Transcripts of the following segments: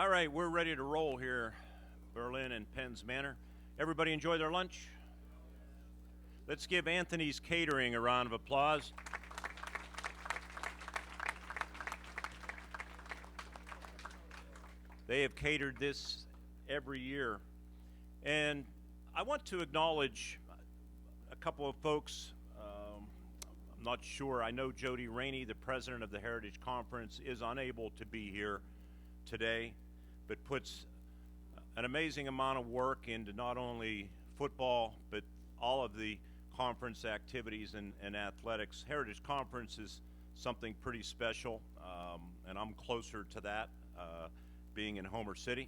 All right, we're ready to roll here, Berlin and Penn's Manor. Everybody enjoy their lunch? Let's give Anthony's Catering a round of applause. They have catered this every year. And I want to acknowledge a couple of folks. I'm not sure. I know Jody Rainey, the president of the Heritage Conference, is unable to be here today, but puts an amazing amount of work into not only football, but all of the conference activities and athletics. Heritage Conference is something pretty special, and I'm closer to that, being in Homer City,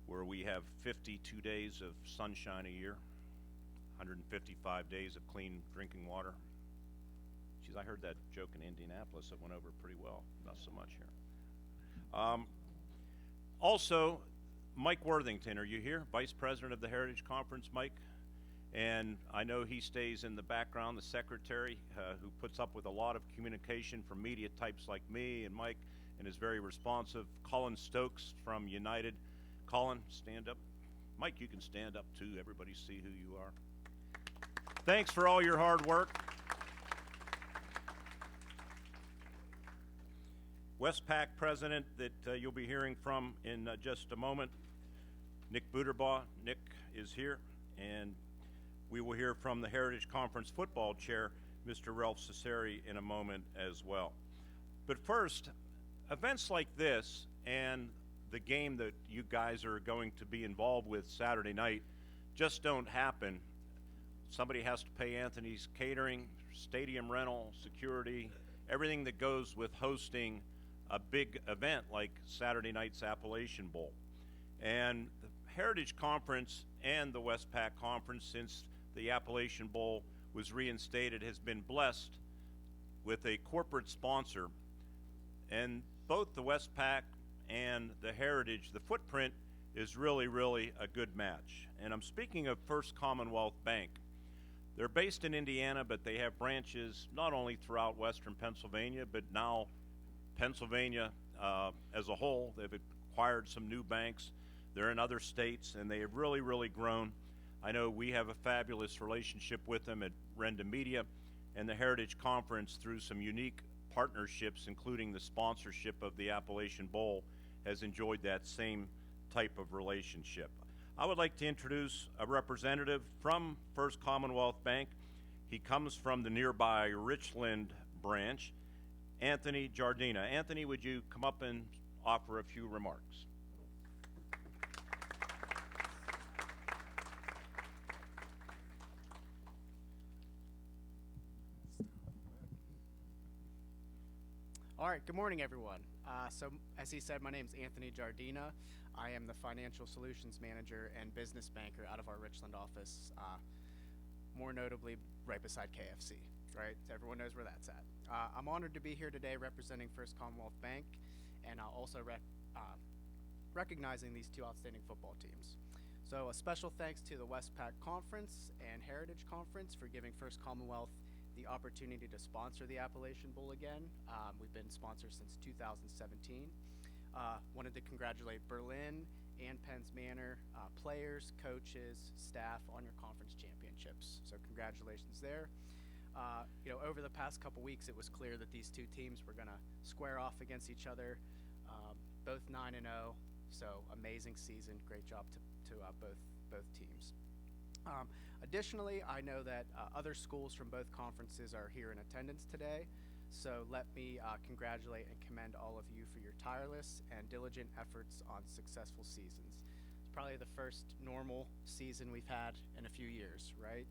where we have 52 days of sunshine a year, 155 days of clean drinking water. Geez, I heard that joke in Indianapolis. It went over pretty well. Not so much here. Also, Mike Worthington, are you here? Vice President of the Heritage Conference, Mike? And I know he stays in the background, the secretary, who puts up with a lot of communication from media types like me and Mike, and is very responsive. Colin Stokes from United. Colin, stand up. Mike, you can stand up too. Everybody see who you are. Thanks for all your hard work. Westpac president that you'll be hearing from in just a moment, Nick Buterbaugh. Nick is here, and we will hear from the Heritage Conference football chair, Mr. Ralph Cesari, in a moment as well. But first, events like this and the game that you guys are going to be involved with Saturday night just don't happen. Somebody has to pay Anthony's Catering, stadium rental, security, everything that goes with hosting a big event like Saturday night's Appalachian Bowl. And the Heritage Conference and the Westpac Conference, since the Appalachian Bowl was reinstated, has been blessed with a corporate sponsor. And both the Westpac and the Heritage, the footprint is really, really a good match. And I'm speaking of First Commonwealth Bank. They're based in Indiana, but they have branches not only throughout Western Pennsylvania, but now Pennsylvania as a whole. They've acquired some new banks. They're in other states, and they have really, really grown. I know we have a fabulous relationship with them at Renda Media, and the Heritage Conference, through some unique partnerships, including the sponsorship of the Appalachian Bowl, has enjoyed that same type of relationship. I would like to introduce a representative from First Commonwealth Bank. He comes from the nearby Richland branch, Anthony Jardina. Anthony, would you come up and offer a few remarks? All right, good morning, everyone. So as he said, my name is Anthony Jardina. I am the Financial Solutions Manager and Business Banker out of our Richland office, more notably right beside KFC, right? Everyone knows where that's at. I'm honored to be here today representing First Commonwealth Bank, and also recognizing these two outstanding football teams. So a special thanks to the Westpac Conference and Heritage Conference for giving First Commonwealth the opportunity to sponsor the Appalachian Bowl again. We've been sponsors since 2017. Wanted to congratulate Berlin and Penn's Manor players, coaches, staff on your conference championships. So congratulations there. Over the past couple weeks, it was clear that these two teams were going to square off against each other, both 9-0. So amazing season. Great job to both teams. Additionally, I know that other schools from both conferences are here in attendance today, so let me congratulate and commend all of you for your tireless and diligent efforts on successful seasons. It's probably the first normal season we've had in a few years, right?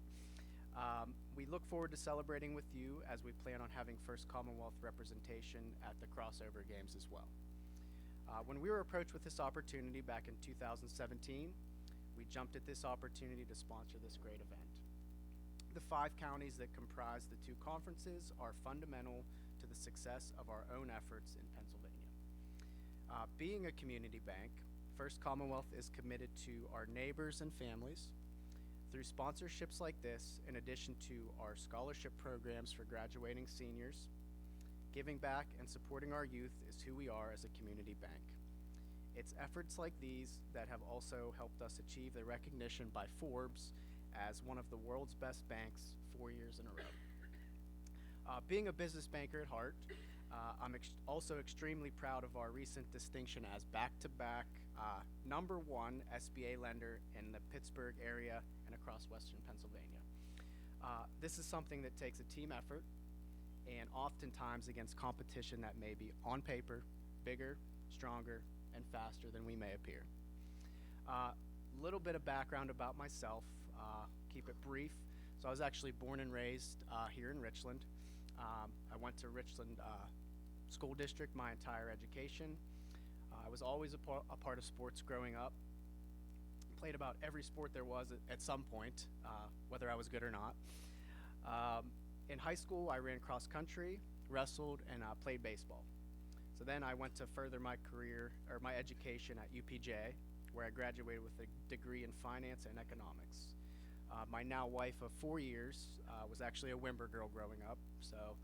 We look forward to celebrating with you as we plan on having First Commonwealth representation at the crossover games as well. When we were approached with this opportunity back in 2017, we jumped at this opportunity to sponsor this great event. The 5 counties that comprise the 2 conferences are fundamental to the success of our own efforts in Pennsylvania. Being a community bank, First Commonwealth is committed to our neighbors and families. Through sponsorships like this, in addition to our scholarship programs for graduating seniors, giving back and supporting our youth is who we are as a community bank. It's efforts like these that have also helped us achieve the recognition by Forbes as one of the world's best banks 4 years in a row. Being a business banker at heart, I'm also extremely proud of our recent distinction as back-to-back #1 SBA lender in the Pittsburgh area and across Western Pennsylvania. This is something that takes a team effort and oftentimes against competition that may be on paper bigger, stronger, and faster than we may appear. Little bit of background about myself, keep it brief. So I was actually born and raised here in Richland. I went to Richland School District my entire education. I was always a part of sports growing up. Played about every sport there was at some point, whether I was good or not. In high school, I ran cross country, wrestled, and played baseball. So then I went to further my career, or my education at UPJ, where I graduated with a degree in finance and economics. My now wife of 4 years was actually a Wimber girl growing up, so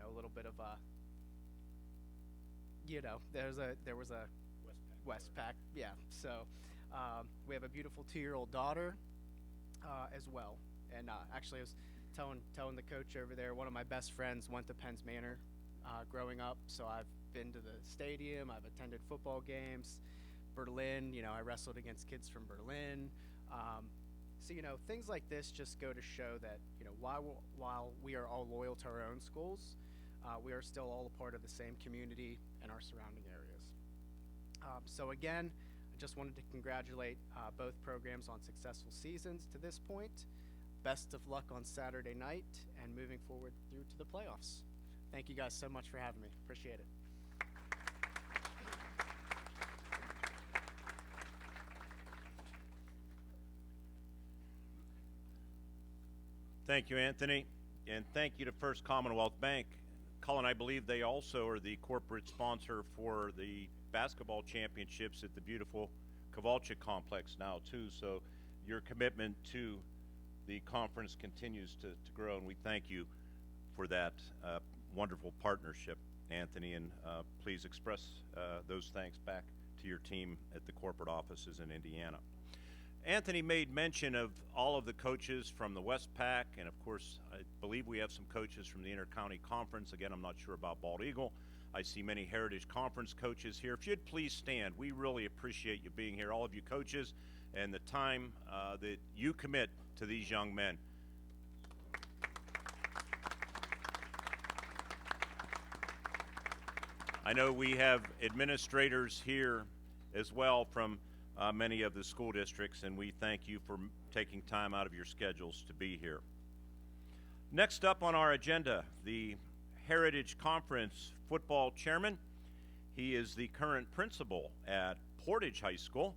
a little bit of a, there was a Westpac, yeah. So we have a beautiful 2-year-old daughter as well, and actually I was telling the coach over there, one of my best friends went to Penn's Manor growing up, so I've been to the stadium, I've attended football games. Berlin, I wrestled against kids from Berlin. So things like this just go to show that while we are all loyal to our own schools, we are still all a part of the same community and our surrounding areas. So again, I just wanted to congratulate both programs on successful seasons to this point. Best of luck on Saturday night and moving forward through to the playoffs. Thank you guys so much for having me. Appreciate it. Thank you, Anthony, and thank you to First Commonwealth Bank. Colin, I believe they also are the corporate sponsor for the basketball championships at the beautiful Kowalczyk complex now, too, so your commitment to the conference continues to grow, and we thank you for that wonderful partnership, Anthony, and please express those thanks back to your team at the corporate offices in Indiana. Anthony made mention of all of the coaches from the Westpac, and of course, I believe we have some coaches from the Intercounty Conference. Again, I'm not sure about Bald Eagle. I see many Heritage Conference coaches here. If you'd please stand, we really appreciate you being here, all of you coaches, and the time that you commit to these young men. I know we have administrators here as well from many of the school districts, and we thank you for taking time out of your schedules to be here. Next up on our agenda, the Heritage Conference football chairman. He is the current principal at Portage High School.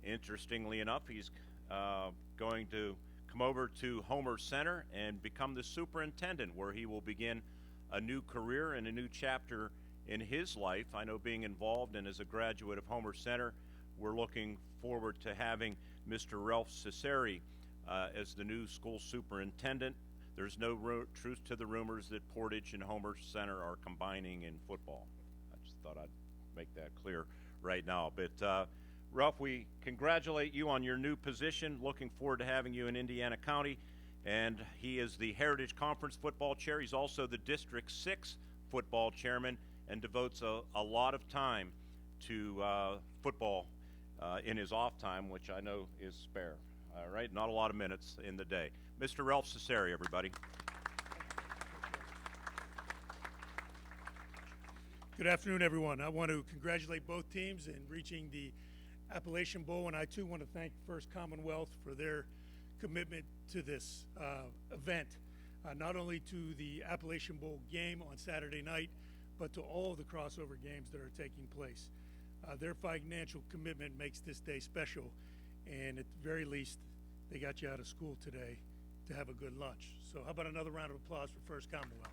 Interestingly enough, he's going to come over to Homer Center and become the superintendent, where he will begin a new career and a new chapter in his life. I know, being involved and as a graduate of Homer Center, we're looking forward to having Mr. Ralph Cesari as the new school superintendent. There's no truth to the rumors that Portage and Homer Center are combining in football. I just thought I'd make that clear right now. But Ralph, we congratulate you on your new position. Looking forward to having you in Indiana County. And he is the Heritage Conference football chair. He's also the District 6 football chairman and devotes a lot of time to football in his off time, which I know is spare. All right, not a lot of minutes in the day. Mr. Ralph Cesari, everybody. Good afternoon, everyone. I want to congratulate both teams in reaching the Appalachian Bowl, and I too want to thank First Commonwealth for their commitment to this event, not only to the Appalachian Bowl game on Saturday night, but to all of the crossover games that are taking place. Their financial commitment makes this day special, and at the very least, they got you out of school today to have a good lunch. So how about another round of applause for First Commonwealth?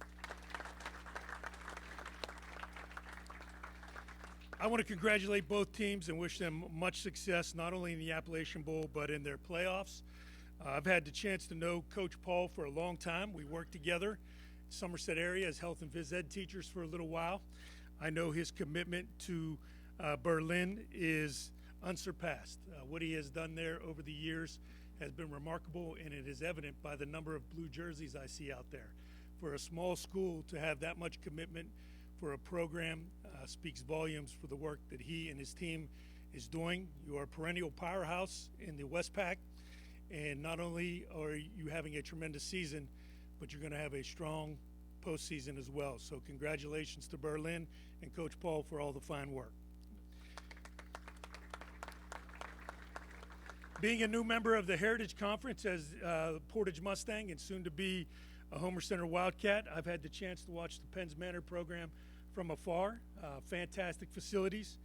I want to congratulate both teams and wish them much success, not only in the Appalachian Bowl, but in their playoffs. I've had the chance to know Coach Paul for a long time. We worked together in Somerset area as health and phys ed teachers for a little while. I know his commitment to Berlin is unsurpassed. What he has done there over the years has been remarkable, and it is evident by the number of blue jerseys I see out there. For a small school to have that much commitment for a program speaks volumes for the work that he and his team is doing. You are a perennial powerhouse in the Westpac, and not only are you having a tremendous season, but you're going to have a strong postseason as well. So congratulations to Berlin and Coach Paul for all the fine work. Being a new member of the Heritage Conference as Portage Mustang and soon to be a Homer Center Wildcat, I've had the chance to watch the Penn's Manor program from afar. Fantastic facilities.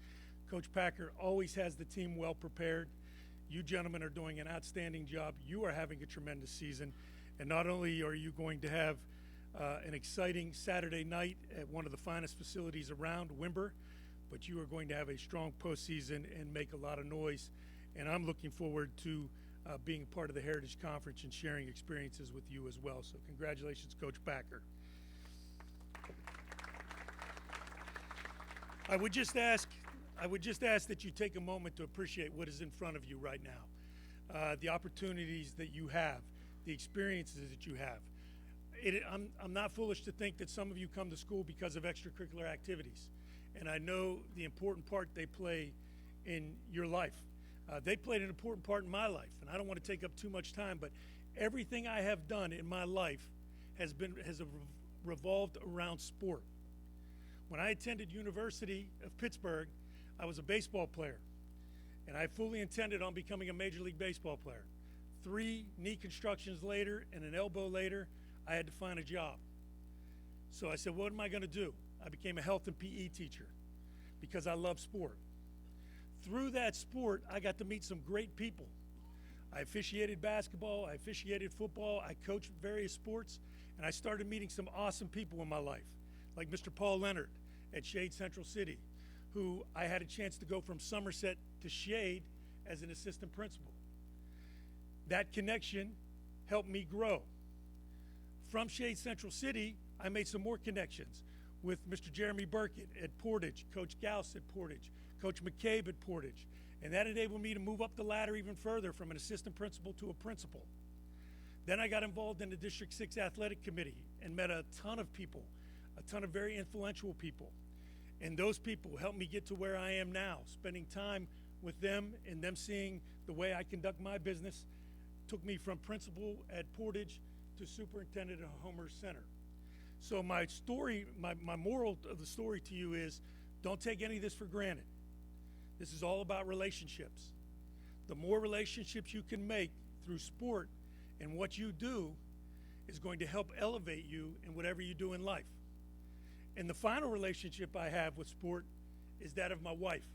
Coach Packer always has the team well prepared. You gentlemen are doing an outstanding job. You are having a tremendous season. And not only are you going to have an exciting Saturday night at one of the finest facilities around, Wimber, but you are going to have a strong postseason and make a lot of noise. And I'm looking forward to being part of the Heritage Conference and sharing experiences with you as well. So congratulations, Coach Packer. I would just ask that you take a moment to appreciate what is in front of you right now, the opportunities that you have, the experiences that you have. I'm not foolish to think that some of you come to school because of extracurricular activities, and I know the important part they play in your life. They played an important part in my life, and I don't want to take up too much time, but everything I have done in my life has revolved around sport. When I attended University of Pittsburgh, I was a baseball player, and I fully intended on becoming a Major League Baseball player. 3 knee constructions later and an elbow later, I had to find a job. So I said, what am I going to do? I became a health and PE teacher because I love sport. Through that sport, I got to meet some great people. I officiated basketball, I officiated football, I coached various sports, and I started meeting some awesome people in my life, like Mr. Paul Leonard at Shade Central City, who I had a chance to go from Somerset to Shade as an assistant principal. That connection helped me grow. From Shade Central City, I made some more connections with Mr. Jeremy Burkett at Portage, Coach Gauss at Portage, Coach McCabe at Portage, and that enabled me to move up the ladder even further from an assistant principal to a principal. Then I got involved in the District 6 Athletic Committee and met a ton of people, a ton of very influential people. And those people helped me get to where I am now. Spending time with them and them seeing the way I conduct my business took me from principal at Portage to superintendent at Homer Center. So my story, my moral of the story to you is, don't take any of this for granted. This is all about relationships. The more relationships you can make through sport and what you do is going to help elevate you in whatever you do in life. And the final relationship I have with sport is that of my wife.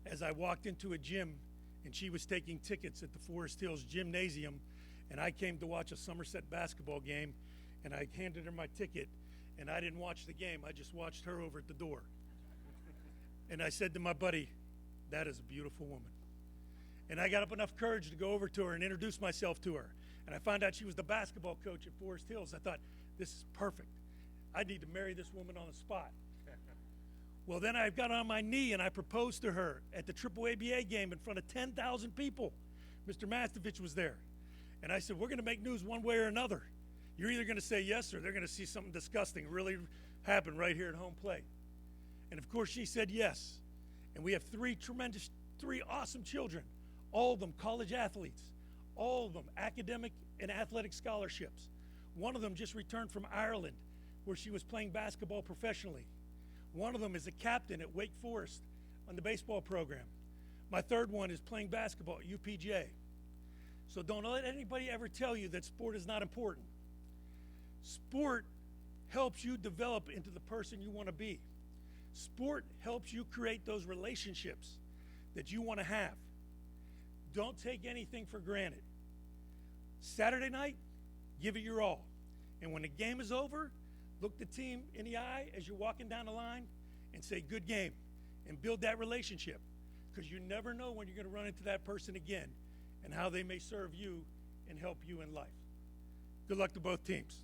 As I walked into a gym and she was taking tickets at the Forest Hills Gymnasium, and I came to watch a Somerset basketball game, and I handed her my ticket, and I didn't watch the game, I just watched her over at the door. And I said to my buddy, that is a beautiful woman. And I got up enough courage to go over to her and introduce myself to her. And I found out she was the basketball coach at Forest Hills. I thought, this is perfect. I need to marry this woman on the spot. Well, then I got on my knee and I proposed to her at the AAABA game in front of 10,000 people. Mr. Mastovich was there. And I said, we're going to make news one way or another. You're either going to say yes or they're going to see something disgusting really happen right here at home plate. And of course she said yes. And we have 3 awesome children, all of them college athletes, all of them academic and athletic scholarships. One of them just returned from Ireland where she was playing basketball professionally. One of them is a captain at Wake Forest on the baseball program. My third one is playing basketball at UPJ. So don't let anybody ever tell you that sport is not important. Sport helps you develop into the person you want to be. Sport helps you create those relationships that you want to have. Don't take anything for granted. Saturday night, give it your all. And when the game is over, look the team in the eye as you're walking down the line and say, good game, and build that relationship, because you never know when you're going to run into that person again and how they may serve you and help you in life. Good luck to both teams.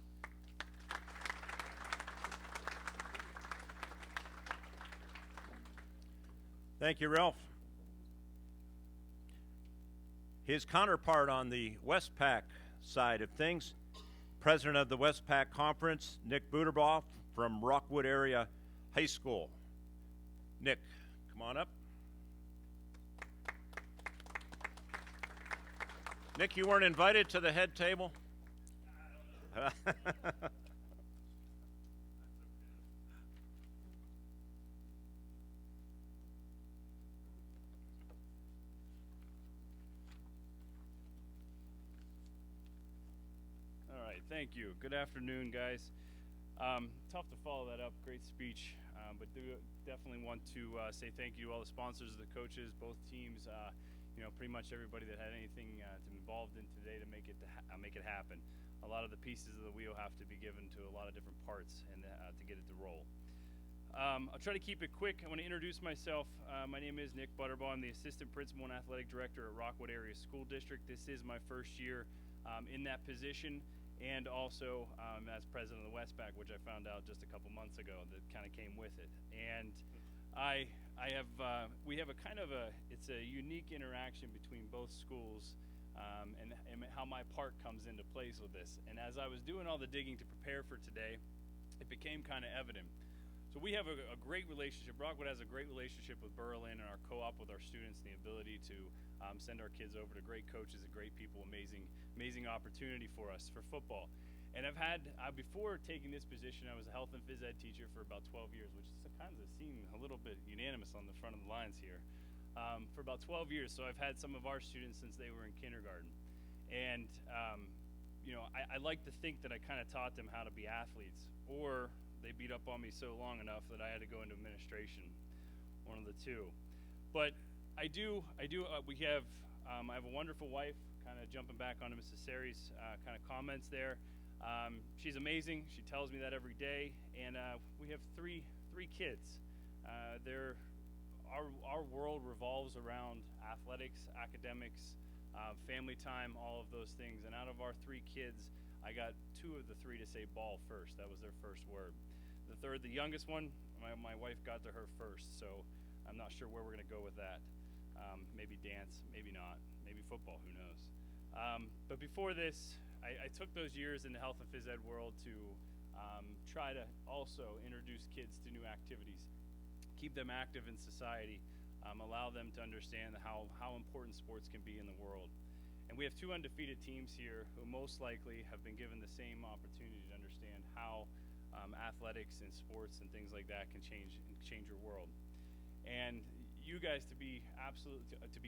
Thank you, Ralph. His counterpart on the Westpac side of things, President of the Westpac Conference, Nick Buderbaugh from Rockwood Area High School. Nick, come on up. Nick, you weren't invited to the head table? All right, thank you. Good afternoon, guys. Tough to follow that up. Great speech, but definitely want to say thank you to all the sponsors, the coaches, both teams. Pretty much everybody that had anything involved in today to make it happen. A lot of the pieces of the wheel have to be given to a lot of different parts, and to get it to roll. I'll try to keep it quick. I want to introduce myself. My name is Nick Buderbaugh. I'm the Assistant Principal and Athletic Director at Rockwood Area School District. This is my first year in that position, and also as President of the Westpac, which I found out just a couple months ago that kind of came with it. And we have a kind of it's a unique interaction between both schools, and how my part comes into place with this. And as I was doing all the digging to prepare for today, it became kind of evident. So we have a great relationship. Rockwood has a great relationship with Berlin and our co-op with our students, and the ability to send our kids over to great coaches and great people. Amazing opportunity for us for football. And I've had, before taking this position, I was a health and phys ed teacher for about 12 years, which is kind of seem a little bit unanimous on the front of the lines here. For about 12 years, so I've had some of our students since they were in kindergarten. And, I like to think that I kind of taught them how to be athletes, or they beat up on me so long enough that I had to go into administration, one of the two. But I have a wonderful wife, kind of jumping back onto Mrs. Sari's kind of comments there. She's amazing. She tells me that every day. And we have three kids. Our world revolves around athletics, academics, family time, all of those things. And out of our three kids, I got two of the three to say ball first. That was their first word. The youngest one, my wife got to her first, so I'm not sure where we're going to go with that. Maybe dance, maybe not, maybe football, who knows. But before this, I took those years in the health and phys ed world to try to also introduce kids to new activities, keep them active in society, allow them to understand how important sports can be in the world. And we have two undefeated teams here who most likely have been given the same opportunity to understand how athletics and sports and things like that can change your world. And you guys to be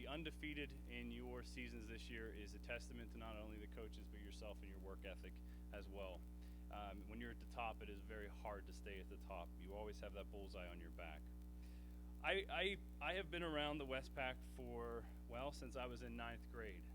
undefeated in your seasons this year is a testament to not only the coaches but yourself and your work ethic as well. When you're at the top, it is very hard to stay at the top. You always have that bullseye on your back. I have been around the Westpac since I was in 9th grade.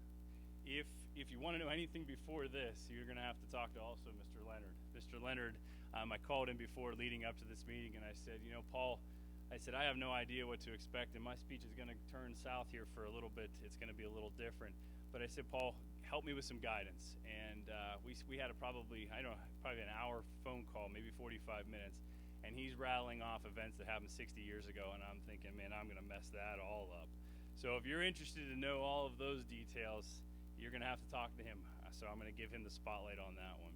If you want to know anything before this, you're going to have to talk to also Mr. Leonard. Mr. Leonard, I called him before leading up to this meeting, and I said, Paul, I have no idea what to expect, and my speech is going to turn south here for a little bit. It's going to be a little different. But I said, Paul, help me with some guidance. And we had probably an hour phone call, maybe 45 minutes, and he's rattling off events that happened 60 years ago, and I'm thinking, man, I'm going to mess that all up. So if you're interested to know all of those details, you're going to have to talk to him. So I'm going to give him the spotlight on that one.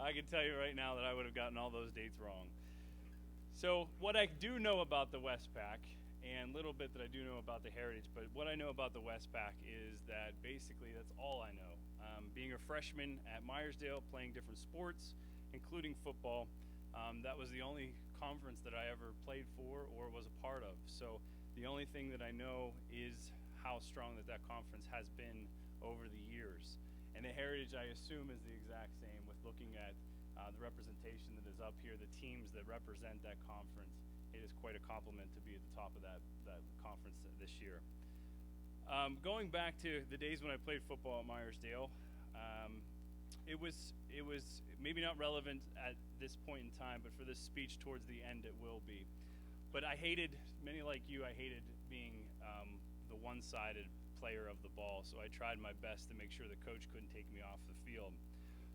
I can tell you right now that I would have gotten all those dates wrong. So what I do know about the Westpac, and a little bit that I do know about the Heritage, but what I know about the Westpac is that basically that's all I know. Being a freshman at Myersdale, playing different sports, including football, that was the only conference that I ever played for or was a part of. So the only thing that I know is how strong that conference has been over the years. And the Heritage, I assume, is the exact same with looking at the representation that is up here, the teams that represent that conference. It is quite a compliment to be at the top of that conference this year. Going back to the days when I played football at Myersdale, it was maybe not relevant at this point in time, but for this speech towards the end it will be. But I hated, many like you, I hated being the one-sided player of the ball, so I tried my best to make sure the coach couldn't take me off the field.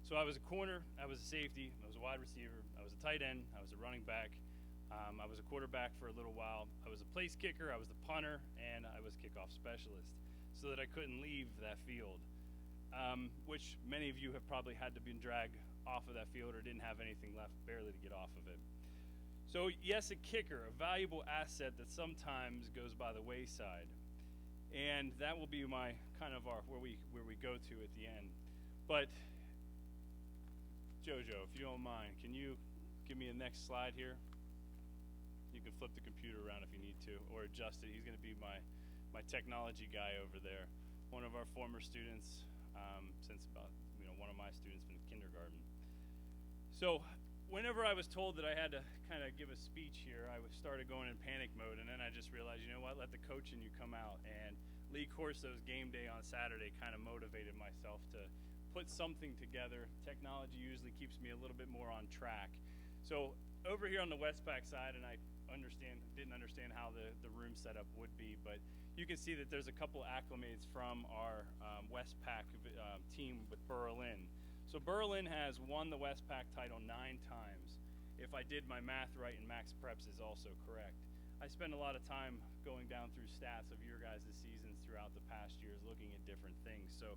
So I was a corner, I was a safety, I was a wide receiver, I was a tight end, I was a running back, I was a quarterback for a little while, I was a place kicker, I was the punter, and I was kickoff specialist, so that I couldn't leave that field, which many of you have probably had to be dragged off of that field or didn't have anything left barely to get off of it. So yes, a kicker, a valuable asset that sometimes goes by the wayside. And that will be my kind of where we go to at the end. But Jojo, if you don't mind, can you give me a next slide here? You can flip the computer around if you need to, or adjust it. He's going to be my technology guy over there. One of our former students, since about one of my students in kindergarten. So whenever I was told that I had to kind of give a speech here, I started going in panic mode, and then I just realized, you know what, let the coach in you come out. And Lee Corso's game day on Saturday kind of motivated myself to put something together. Technology usually keeps me a little bit more on track. So over here on the Westpac side, and I didn't understand how the room setup would be, but you can see that there's a couple acclimates from our Westpac team with Berlin. So Berlin has won the Westpac title 9 times. If I did my math right, and Max Preps is also correct. I spend a lot of time going down through stats of your guys' seasons throughout the past years, looking at different things. So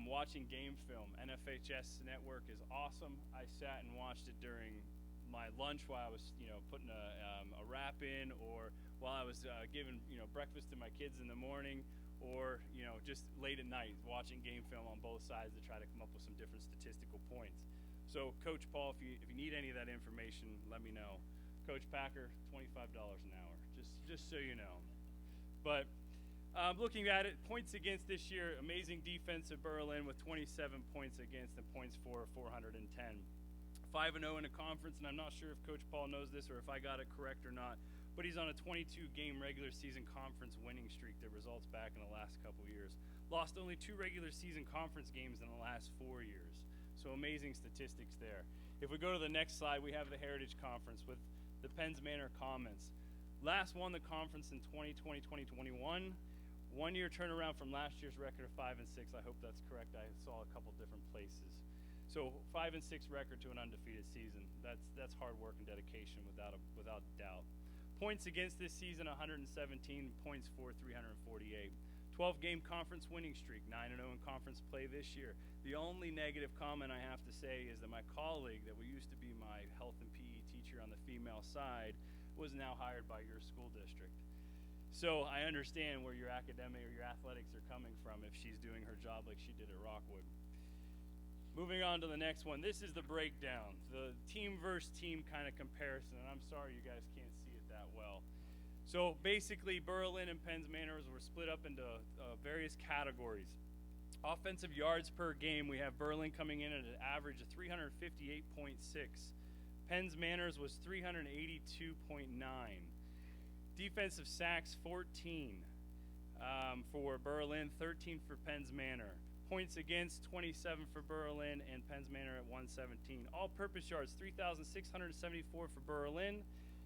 watching game film, NFHS Network is awesome. I sat and watched it during my lunch while I was putting a wrap in, or while I was giving breakfast to my kids in the morning, or just late at night watching game film on both sides to try to come up with some different statistical points. So Coach Paul, if you need any of that information, let me know. Coach Packer, $25 an hour, just so you know. But looking at it, points against this year, amazing defense at Berlin with 27 points against and points for 410. 5-0 in a conference, and I'm not sure if Coach Paul knows this or if I got it correct or not, but he's on a 22-game regular season conference winning streak that results back in the last couple years. Lost only 2 regular season conference games in the last 4 years. So amazing statistics there. If we go to the next slide, we have the Heritage Conference with the Penns Manor Comets. Last won the conference in 2020-2021. 1 year turnaround from last year's record of 5-6. I hope that's correct. I saw a couple different places. So 5-6 record to an undefeated season. That's hard work and dedication without doubt. Points against this season, 117, points for 348. 12-game conference winning streak, 9-0 in conference play this year. The only negative comment I have to say is that my colleague that used to be my health and PE teacher on the female side was now hired by your school district. So I understand where your academic or your athletics are coming from if she's doing her job like she did at Rockwood. Moving on to the next one, this is the breakdown, the team versus team kind of comparison, and I'm sorry you guys can't see it that well. So basically, Berlin and Penns Manor were split up into various categories. Offensive yards per game, we have Berlin coming in at an average of 358.6. Penns Manor was 382.9. Defensive sacks, 14 for Berlin, 13 for Penns Manor. Points against, 27 for Berlin, and Penns Manor at 117. All-purpose yards, 3,674 for Berlin,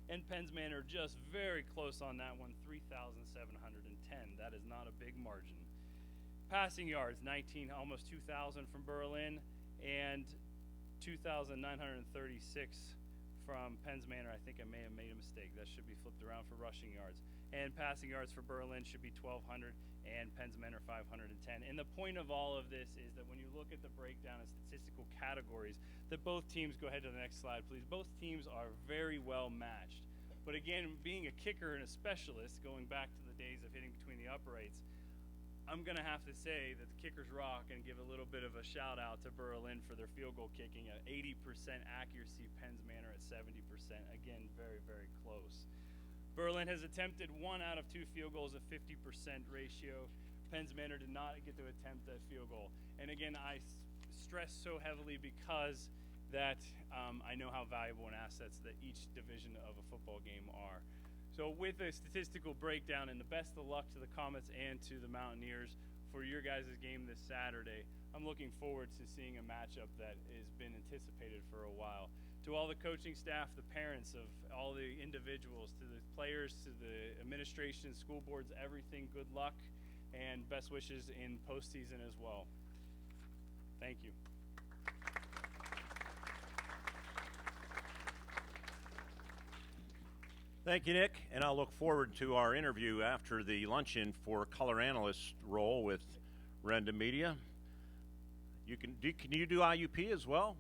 and Penns Manor just very close on that one, 3,710. That is not a big margin. Passing yards, 19, almost 2,000 from Berlin, and 2,936 from Penns Manor. I think I may have made a mistake. That should be flipped around for rushing yards. And passing yards for Berlin should be 1,200, and Penns Manor 510. And the point of all of this is that when you look at the breakdown of statistical categories, that both teams, go ahead to the next slide, please. Both teams are very well matched. But again, being a kicker and a specialist, going back to the days of hitting between the uprights, I'm going to have to say that the kickers rock and give a little bit of a shout out to Berlin for their field goal kicking at 80% accuracy, Penns Manor at 70%. Again, very, very close. Berlin has attempted 1 out of 2 field goals, a 50% ratio. Penns Manor did not get to attempt that field goal. And again, I stress so heavily because that I know how valuable and assets that each division of a football game are. So with a statistical breakdown, and the best of luck to the Comets and to the Mountaineers for your guys' game this Saturday. I'm looking forward to seeing a matchup that has been anticipated for a while. To all the coaching staff, the parents of all the individuals, to the players, to the administration, school boards, everything, good luck and best wishes in postseason as well. Thank you. Thank you, Nick, and I'll look forward to our interview after the luncheon for color analyst role with Renda Media. Can you do IUP as well?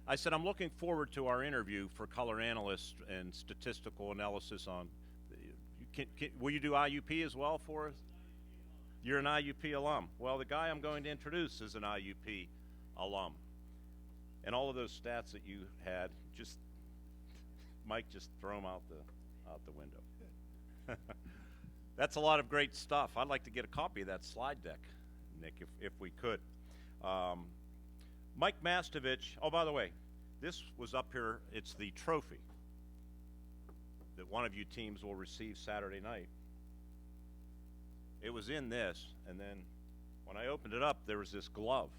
I said I'm looking forward to our interview for color analyst and statistical analysis on. Will you do IUP as well for us? You're an IUP alum. Well, the guy I'm going to introduce is an IUP alum, and all of those stats that you had, Mike, just throw them out the window. That's a lot of great stuff. I'd like to get a copy of that slide deck, Nick, if we could. Mike Mastovich, oh, by the way, this was up here. It's the trophy that one of you teams will receive Saturday night. It was in this, and then when I opened it up, there was this glove.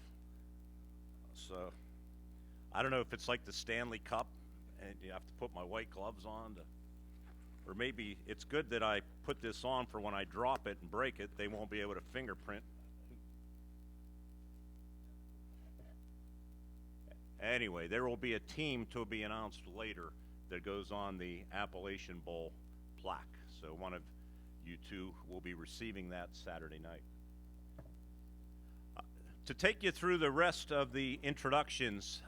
So I don't know if it's like the Stanley Cup, and you have to put my white gloves on or maybe it's good that I put this on for when I drop it and break it, they won't be able to fingerprint. Anyway, there will be a team to be announced later that goes on the Appalachian Bowl plaque. So one of you two will be receiving that Saturday night. To take you through the rest of the introductions,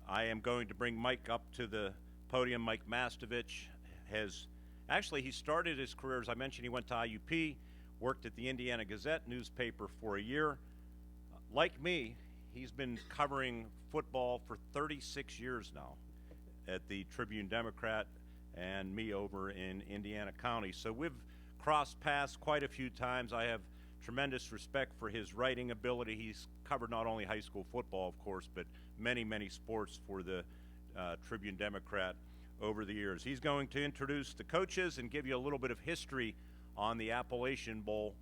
I am going to bring Mike up to the podium. Mike Mastovich he started his career, as I mentioned, he went to IUP, worked at the Indiana Gazette newspaper for a year. Like me, he's been covering football for 36 years now at the Tribune-Democrat and me over in Indiana County. So we've crossed paths quite a few times. I have tremendous respect for his writing ability. He's covered not only high school football, of course, but many, many sports for the Tribune-Democrat over the years. He's going to introduce the coaches and give you a little bit of history on the Appalachian Bowl.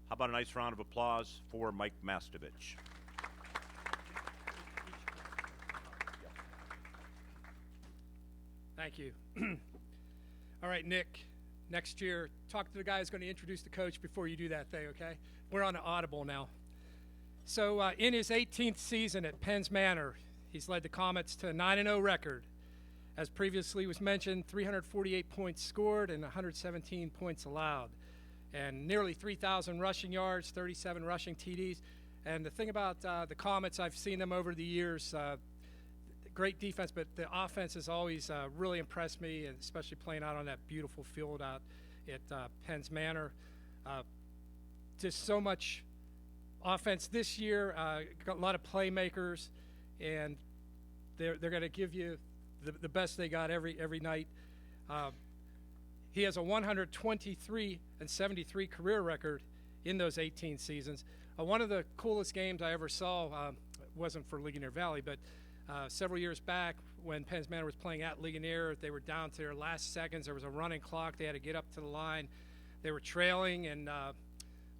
How about a nice round of applause for Mike Mastovich? Thank you. All right, Nick, next year, talk to the guy who's going to introduce the coach before you do that thing, okay? We're on the audible now. So in his 18th season at Penn's Manor, he's led the Comets to a 9-0 record. As previously was mentioned, 348 points scored and 117 points allowed. And nearly 3,000 rushing yards, 37 rushing TDs. And the thing about the Comets, I've seen them over the years, great defense, but the offense has always really impressed me, and especially playing out on that beautiful field out at Penn's Manor. Just so much offense this year, got a lot of playmakers, and they're going to give you the best they got every night. He has a 123-73 career record in those 18 seasons. One of the coolest games I ever saw wasn't for Ligonier Valley, but several years back when Penn's Manor was playing at Ligonier, they were down to their last seconds. There was a running clock. They had to get up to the line. They were trailing and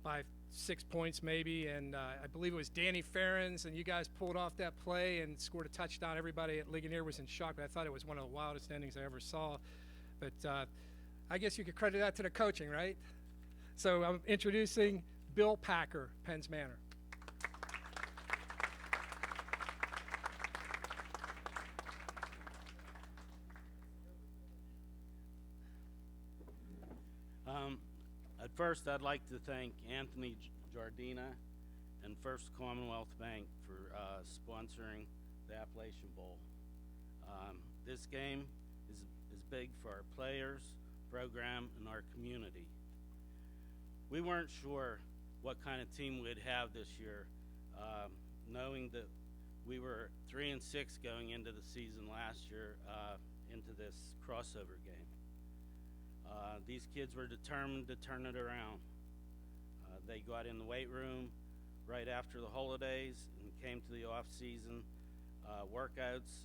by 6 points maybe, and I believe it was Danny Ferrens, and you guys pulled off that play and scored a touchdown. Everybody at Ligonier was in shock, but I thought it was one of the wildest endings I ever saw. But I guess you could credit that to the coaching, right? So I'm introducing Bill Packer, Penn's Manor. At first, I'd like to thank Anthony Jardina and First Commonwealth Bank for sponsoring the Appalachian Bowl. This game is big for our players, program, and our community. We weren't sure what kind of team we'd have this year, knowing that we were 3-6 going into the season last year into this crossover game. These kids were determined to turn it around. They got in the weight room right after the holidays and came to the off-season workouts,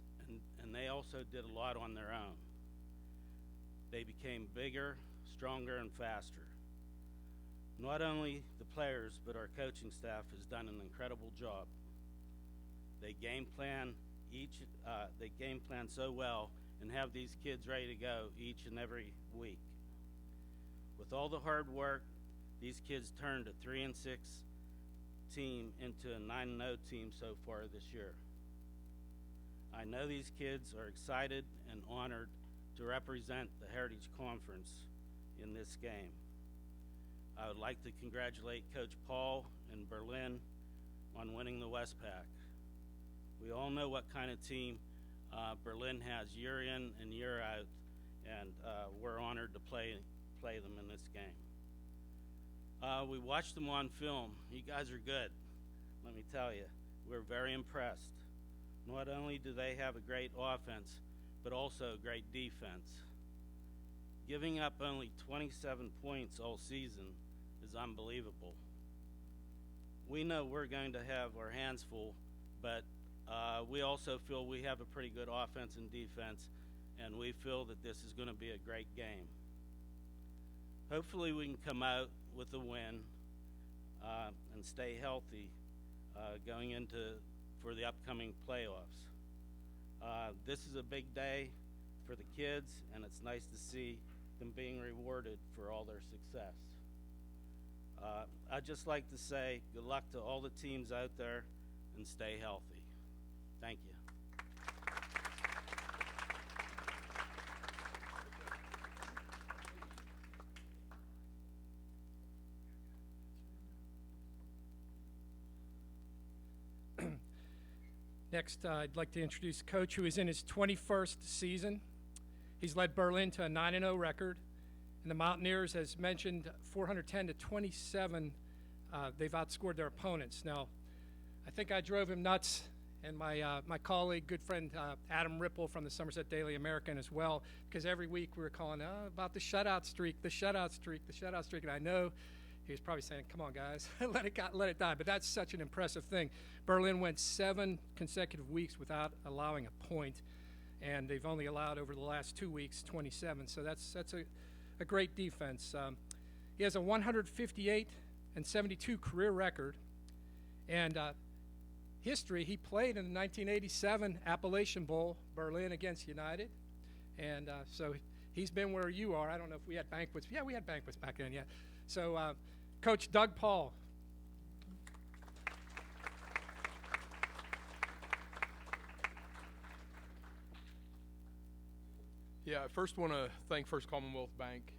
and they also did a lot on their own. They became bigger, stronger, and faster. Not only the players, but our coaching staff has done an incredible job. They game plan they game plan so well and have these kids ready to go each and every week. With all the hard work, these kids turned a 3-6 team into a 9-0 team so far this year. I know these kids are excited and honored to represent the Heritage Conference in this game. I would like to congratulate Coach Paul and Berlin on winning the Westpac. We all know what kind of team Berlin has year in and year out, and we're honored to play them in this game. We watched them on film. You guys are good, let me tell you. We're very impressed. Not only do they have a great offense, but also a great defense. Giving up only 27 points all season is unbelievable. We know we're going to have our hands full, but we also feel we have a pretty good offense and defense, and we feel that this is going to be a great game. Hopefully we can come out with a win and stay healthy going into for the upcoming playoffs. This is a big day for the kids, and it's nice to see them being rewarded for all their success. I'd just like to say good luck to all the teams out there, and stay healthy. Thank you. Next, I'd like to introduce a coach who is in his 21st season. He's led Berlin to a 9-0 record. And the Mountaineers, as mentioned, 410 to 27, they've outscored their opponents. Now, I think I drove him nuts, and my colleague, good friend Adam Ripple from the Somerset Daily American as well, because every week we were calling about the shutout streak, the shutout streak, the shutout streak. And I know he was probably saying, come on, guys, let it die. But that's such an impressive thing. Berlin went 7 consecutive weeks without allowing a point, and they've only allowed over the last 2 weeks 27. So that's a great defense. He has a 158 and 72 career record, and history. He played in the 1987 Appalachian Bowl, Berlin against United, and so he's been where you are. I don't know if we had banquets. Yeah, we had banquets back then. Yeah. So, Coach Doug Paul. Yeah, I first want to thank First Commonwealth Bank,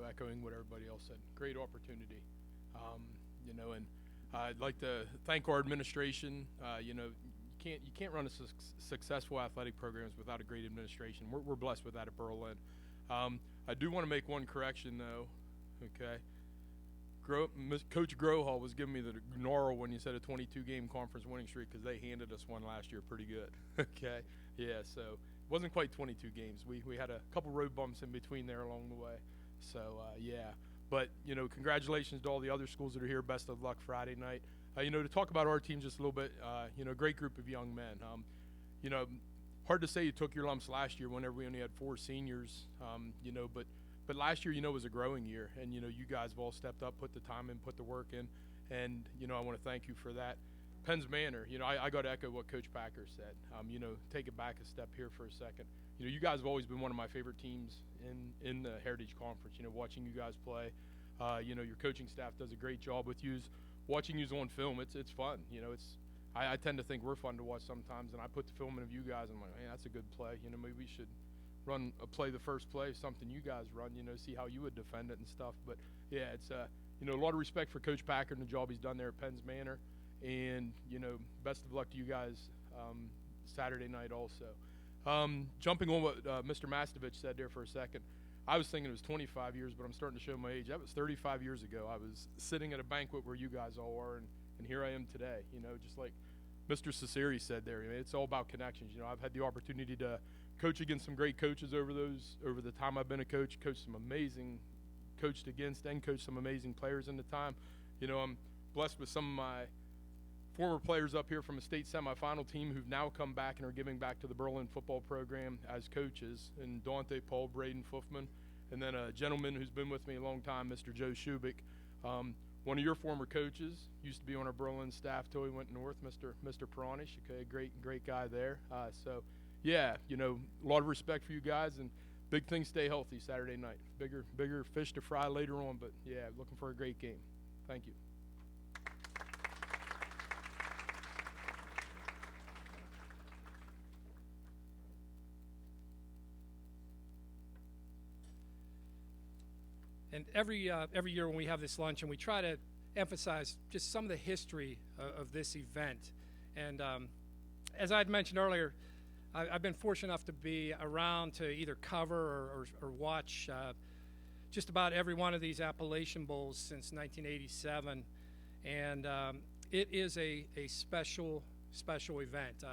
echoing what everybody else said. Great opportunity, and I'd like to thank our administration. You can't run a successful athletic programs without a great administration. We're blessed with that at Berlin. I do want to make one correction, though, okay? Coach Grohall was giving me the gnarl when you said a 22-game conference winning streak, because they handed us one last year pretty good, okay? Yeah, so it wasn't quite 22 games. We had a couple road bumps in between there along the way. So, yeah. But, congratulations to all the other schools that are here. Best of luck Friday night. To talk about our team just a little bit, great group of young men. Hard to say you took your lumps last year whenever we only had 4 seniors, but last year, was a growing year. And, you guys have all stepped up, put the time in, put the work in. And, I want to thank you for that. Penn's Manor, I got to echo what Coach Packer said. Take it back a step here for a second. You guys have always been one of my favorite teams in the Heritage Conference. Watching you guys play, your coaching staff does a great job with you. Watching you on film, it's fun. I tend to think we're fun to watch sometimes, and I put the film in of you guys, and I'm like, man, that's a good play. Maybe we should run a play the first play, something you guys run. See how you would defend it and stuff. But yeah, it's a lot of respect for Coach Packer and the job he's done there at Penn's Manor, and best of luck to you guys Saturday night also. Jumping on what Mr. Mastovich said there for a second, I was thinking it was 25 years, but I'm starting to show my age. That was 35 years ago. I was sitting at a banquet where you guys all are, and here I am today. Just like Mr. Cesari said there, it's all about connections. I've had the opportunity to coach against some great coaches over the time I've been a coach, coached against and coached some amazing players in the time. I'm blessed with some of my former players up here from a state semifinal team who've now come back and are giving back to the Berlin football program as coaches, and Dante, Paul, Braden Fuffman, and then a gentleman who's been with me a long time, Mr. Joe Shubik. one of your former coaches used to be on our Berlin staff till he went north, Mr. Peronish. Okay, great guy there. So, yeah, you know, a lot of respect for you guys, and big things stay healthy Saturday night. Bigger fish to fry later on, but yeah, looking for a great game. Thank you. And every year when we have this luncheon, we try to emphasize just some of the history of this event. And as I had mentioned earlier, I've been fortunate enough to be around to either cover or watch just about every one of these Appalachian Bowls since 1987. And it is a special event.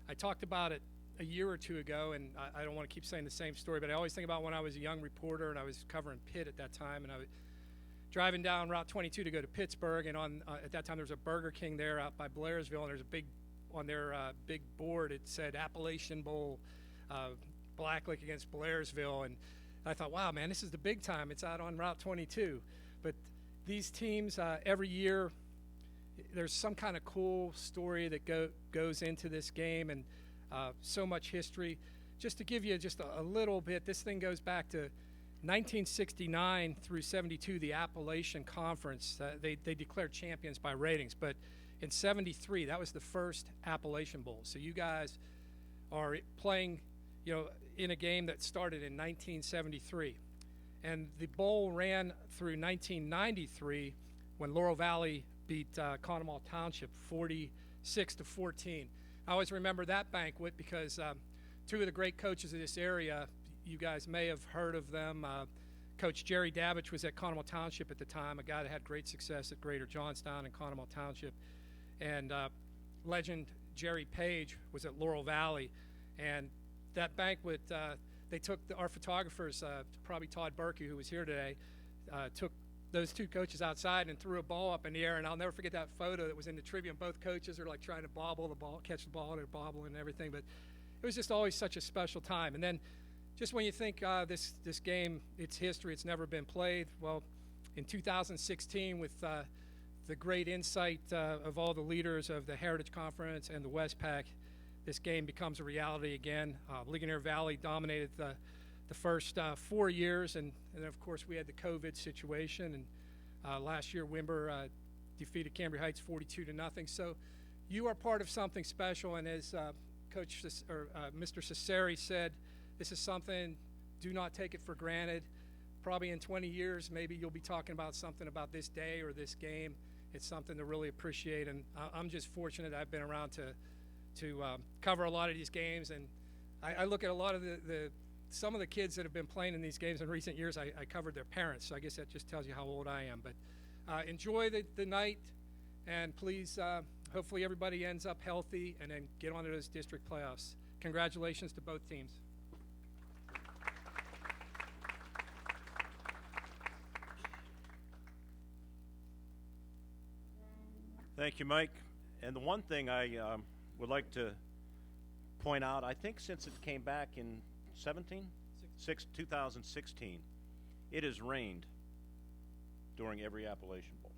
I talked about it a year or two ago, and I don't want to keep saying the same story, but I always think about when I was a young reporter and I was covering Pitt at that time, and I was driving down Route 22 to go to Pittsburgh, and at that time there was a Burger King there out by Blairsville, and there's a big, on their big board, it said Appalachian Bowl, Blacklick against Blairsville, and I thought, wow, man, this is the big time. It's out on Route 22. But these teams, every year, there's some kind of cool story that goes into this game, and so much history. Just to give you just a little bit, this thing goes back to 1969 through 72, the Appalachian Conference. They declared champions by ratings, but in 73, that was the first Appalachian Bowl. So you guys are playing, you know, in a game that started in 1973. And the bowl ran through 1993 when Laurel Valley beat Conemaugh Township 46-14. I always remember that banquet because two of the great coaches of this area, you guys may have heard of them. Coach Jerry Dabbich was at Conemaugh Township at the time, a guy that had great success at Greater Johnstown and Conemaugh Township. And legend Jerry Page was at Laurel Valley. And that banquet, they took our photographers, probably Todd Berkey, who was here today, took those two coaches outside and threw a ball up in the air, and I'll never forget that photo that was in the Tribune. Both coaches are like trying to bobble the ball, catch the ball, and they're bobbling and everything, but it was just always such a special time. And then just when you think this game, its history, it's never been played, well, in 2016 with the great insight of all the leaders of the Heritage Conference and the Westpac, this game becomes a reality again. Ligonier Valley dominated the first 4 years, and then of course we had the COVID situation, and last year Wimber defeated Cambria Heights 42-0. So you are part of something special, and as Mr. Cesari said, this is something, do not take it for granted. Probably in 20 years, maybe you'll be talking about something about this day or this game. It's something to really appreciate, and I'm just fortunate I've been around to cover a lot of these games, and I look at a lot of some of the kids that have been playing in these games in recent years. I covered their parents, so I guess that just tells you how old I am. But enjoy the night, and please, hopefully everybody ends up healthy and then get on to those district playoffs. Congratulations to both teams. Thank you, Mike. And the one thing I would like to point out, I think since it came back in 2016, it has rained during every Appalachian Bowl.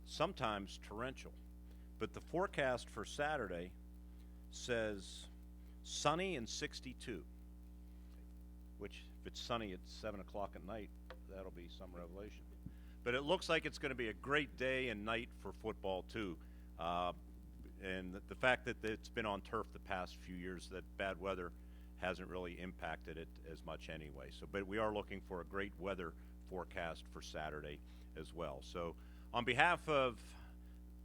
Sometimes torrential. But the forecast for Saturday says sunny and 62, which if it's sunny at 7 o'clock at night, that'll be some revelation. But it looks like it's going to be a great day and night for football, too. And the fact that it's been on turf the past few years, that bad weather hasn't really impacted it as much anyway. So, but we are looking for a great weather forecast for Saturday as well. So on behalf of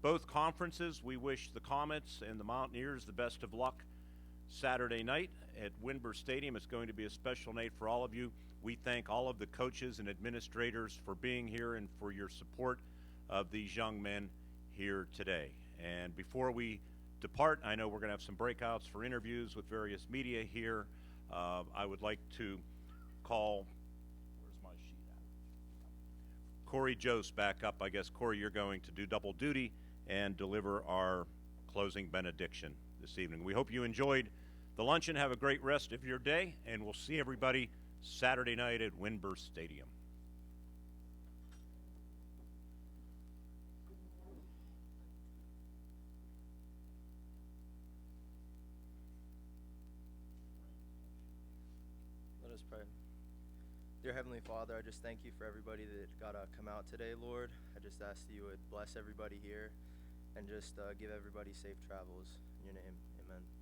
both conferences, we wish the Comets and the Mountaineers the best of luck Saturday night at Wimber Stadium. It's going to be a special night for all of you. We thank all of the coaches and administrators for being here and for your support of these young men here today. And before we depart, I know we're going to have some breakouts for interviews with various media here. I would like to call, where's my sheet at? Corey Jost back up. I guess, Corey, you're going to do double duty and deliver our closing benediction this evening. We hope you enjoyed the luncheon. Have a great rest of your day, and we'll see everybody Saturday night at Wimber Stadium. pray. Dear Heavenly Father, I just thank you for everybody that got to come out today, Lord. I just ask that you would bless everybody here and just give everybody safe travels. In your name, amen.